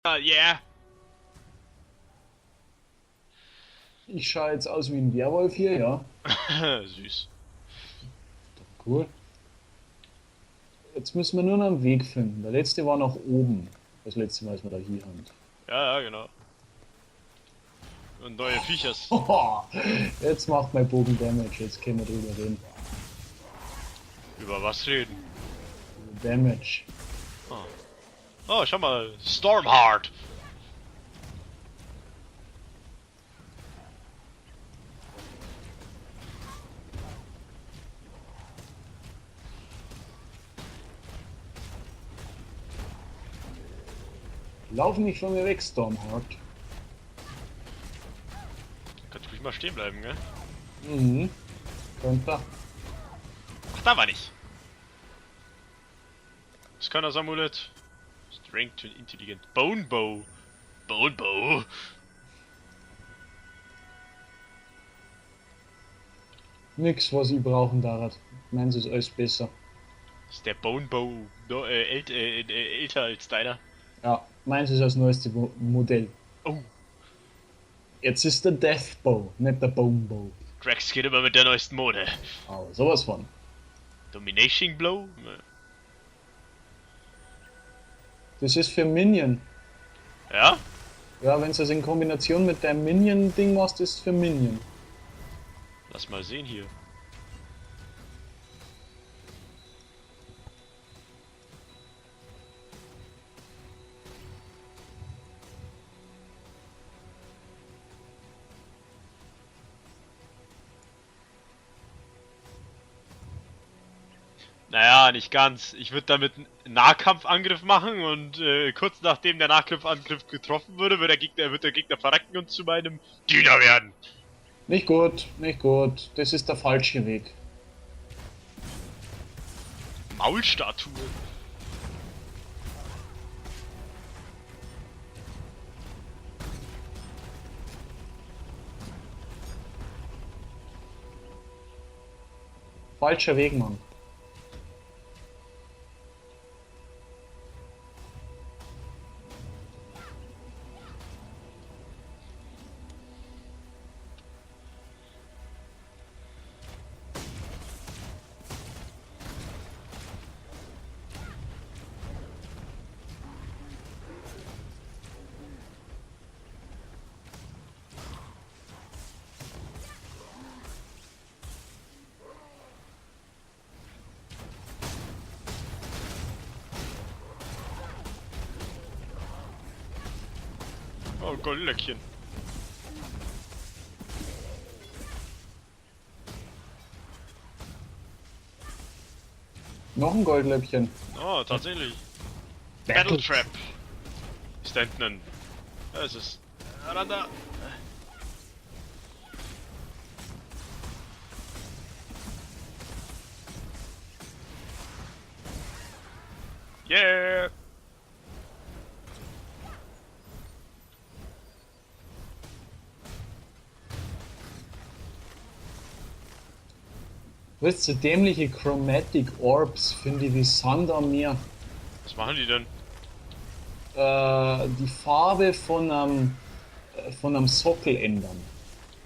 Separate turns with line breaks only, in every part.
Yeah.
Ich schaue jetzt aus wie ein Werwolf hier, ja.
Süß.
Cool. Jetzt müssen wir nur noch einen Weg finden. Der letzte war nach oben. Das letzte Mal, als wir da hier haben.
Ja, ja, genau. Und neue Viechers.
Jetzt macht mein Bogen Damage. Jetzt können wir drüber reden.
Über was reden?
Damage.
Oh, oh schau mal. Stormheart.
Lauf nicht von mir weg, Stormheart.
Kannst ruhig mal stehen bleiben, gell?
Mhm. Könnte.
Ach, da war nicht. Das kann das Amulett. Strength to Intelligent. Bone Bow. Bone Bow.
Nix, was ich brauchen darf. Meins ist alles besser.
Ist der Bone Bow no, älter als deiner?
Ja, meins ist das neueste Modell.
Oh,
Jetzt ist der Death Bow, nicht der Bone Bow.
Drax geht immer mit der neuesten Mode.
Aber sowas von.
Domination Blow?
Das ist für Minion.
Ja?
Ja, wenn du das in Kombination mit deinem Minion-Ding machst, ist es für Minion.
Lass mal sehen hier. Naja, nicht ganz. Ich würde damit einen Nahkampfangriff machen und kurz nachdem der Nahkampfangriff getroffen würde, wird der Gegner verrecken und zu meinem Diener werden.
Nicht gut, nicht gut. Das ist der falsche Weg.
Maulstatue.
Falscher Weg, Mann.
Oh, Goldlöckchen.
Noch ein Goldläppchen.
Oh, tatsächlich. Battle
Battle
Trap. Ist da hinten ein... Ja, es ist... Da. Yeah!
Wisst ihr, dämliche Chromatic Orbs finde ich wie Sand am Meer.
Was machen die denn?
Die Farbe von einem Sockel ändern.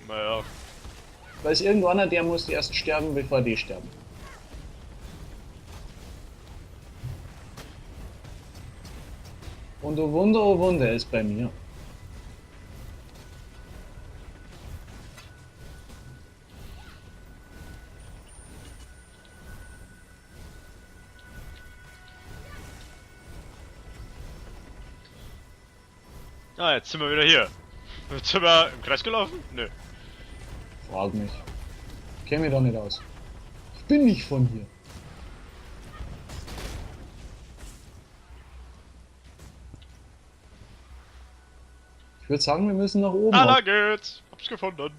Naja,
Da ist irgendeiner, der muss erst sterben, bevor die sterben. Und oh Wunder, ist bei mir.
ah, jetzt sind wir wieder hier. Jetzt sind wir im Kreis gelaufen? Nö.
Frag mich. Ich kenne mich da nicht aus. Ich bin nicht von hier. Ich würde sagen, wir müssen nach oben.
Ah, da geht's. Hab's gefunden.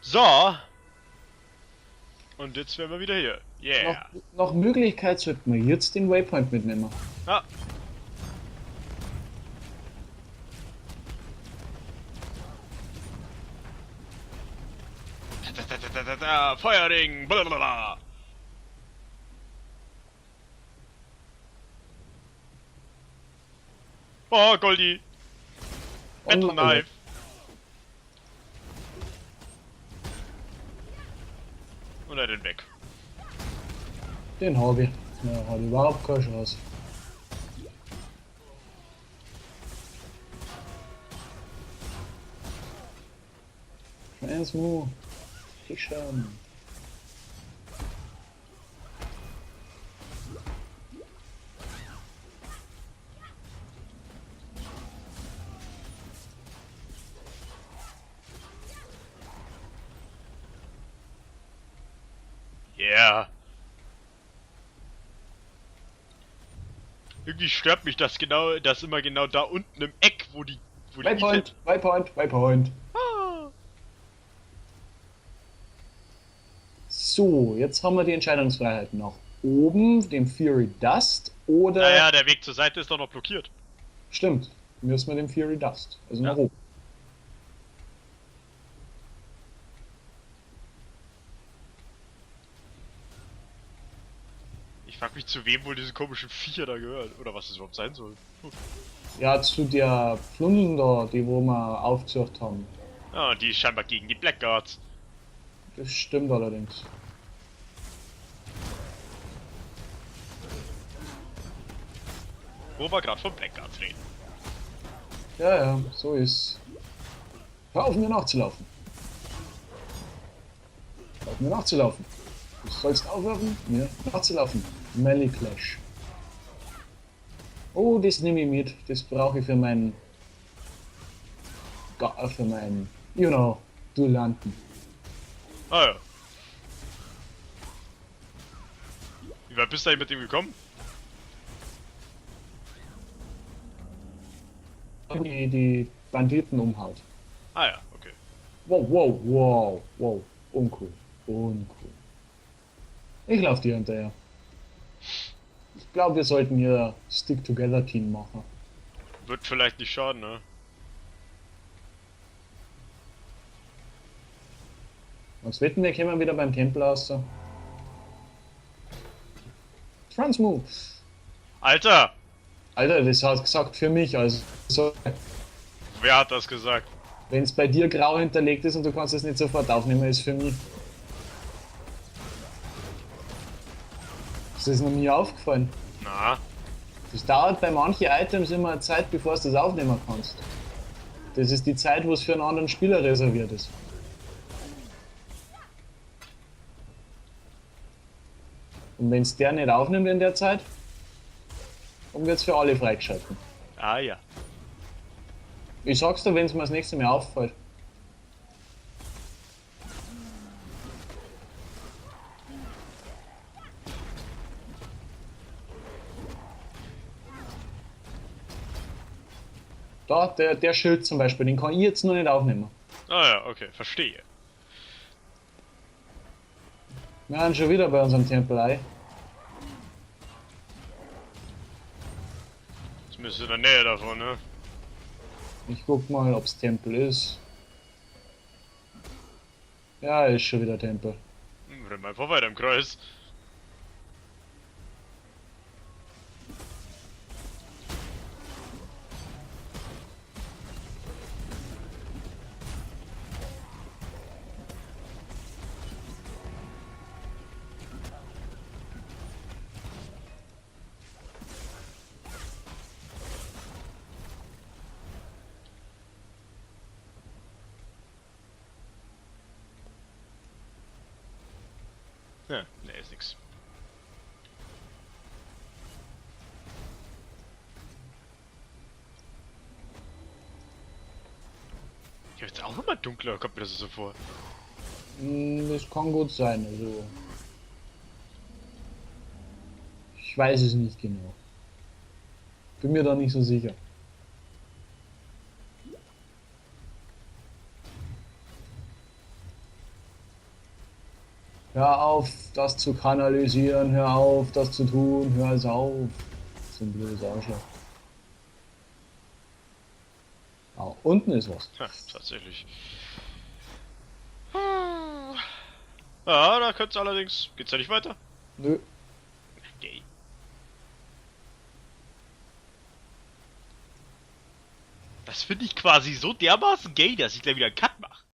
So. Und jetzt wären wir wieder hier. Yeah.
Nach Möglichkeit sollten wir jetzt den Waypoint mitnehmen.
Ah. Feuerring. Blablabla. Oh, Goldie. Battle
Online.
Knife. Und er den weg.
Den habe ich. Ja, hat überhaupt keine Chance. Transmo. Ich schon.
Yeah. Irgendwie stört mich das genau, das immer genau da unten im Eck, wo die
Waypoint, Waypoint, Waypoint.
Ah.
So, jetzt haben wir die Entscheidungsfreiheit nach oben, dem Fury Dust oder...
Naja, der Weg zur Seite ist doch noch blockiert.
Stimmt, müssen wir dem Fury Dust, also
Ja.
nach oben.
Ich frag mich, zu wem wohl diese komischen Viecher da gehört. Oder was es überhaupt sein soll.
Ja, zu der Pflunden da, die wo wir aufgesucht haben.
Ah, die ist scheinbar gegen die Blackguards.
Das stimmt allerdings.
Wo wir gerade von Blackguards reden.
Ja, ja, so ist. Hör auf mir nachzulaufen. Hör auf mir nachzulaufen. Du sollst aufhören, mir nachzulaufen. Melee Clash. Oh, das nehme ich mit. Das brauche ich für meinen... für meinen... You know, Duellanten.
Ah ja. Wie weit bist du eigentlich mit dem gekommen?
Die Banditen umhaut.
Ah ja, okay.
Wow, wow, wow, wow. Uncool. Uncool. Ich laufe dir hinterher. Ich glaube, wir sollten hier Stick-Together-Team machen.
Wird vielleicht nicht schaden, ne?
Was wetten, wir kommen wieder beim Tempel aus. So. Transmove.
Alter!
Alter, das hat gesagt für mich. Also, so,
Wer hat das gesagt?
wenn es bei dir grau hinterlegt ist und du kannst es nicht sofort aufnehmen, ist für mich. Das ist noch nie aufgefallen.
Na?
Das dauert bei manchen Items immer eine Zeit, bevor du das aufnehmen kannst. Das ist die Zeit, wo es für einen anderen Spieler reserviert ist. Und wenn es der nicht aufnimmt in der Zeit, dann wird es für alle freigeschalten.
Ah ja.
Ich sag's dir, wenn es mir das nächste Mal auffällt. Da, der Schild zum Beispiel, den kann ich jetzt noch nicht aufnehmen.
Ah ja, okay, verstehe.
Wir haben schon wieder bei unserem Tempel ein.
Das müsste in der Nähe davon, ne?
Ich guck mal, ob's Tempel ist. Ja, ist schon wieder Tempel.
Renn mal einfach weiter im Kreis. Ja, ne, ist nix. Ich hab jetzt auch immer dunkler, kommt mir das so vor.
Das kann gut sein, also. Ich weiß es nicht genau. Bin mir da nicht so sicher. Hör auf, das zu kanalisieren, hör auf, das zu tun, hör es auf. So ein blödes Arschloch. Ah, unten ist was.
Ha, tatsächlich. Ja, da könnte es allerdings. Geht's ja nicht weiter?
Nö.
Okay. Das finde ich quasi so dermaßen gay, dass ich gleich wieder einen Cut mache.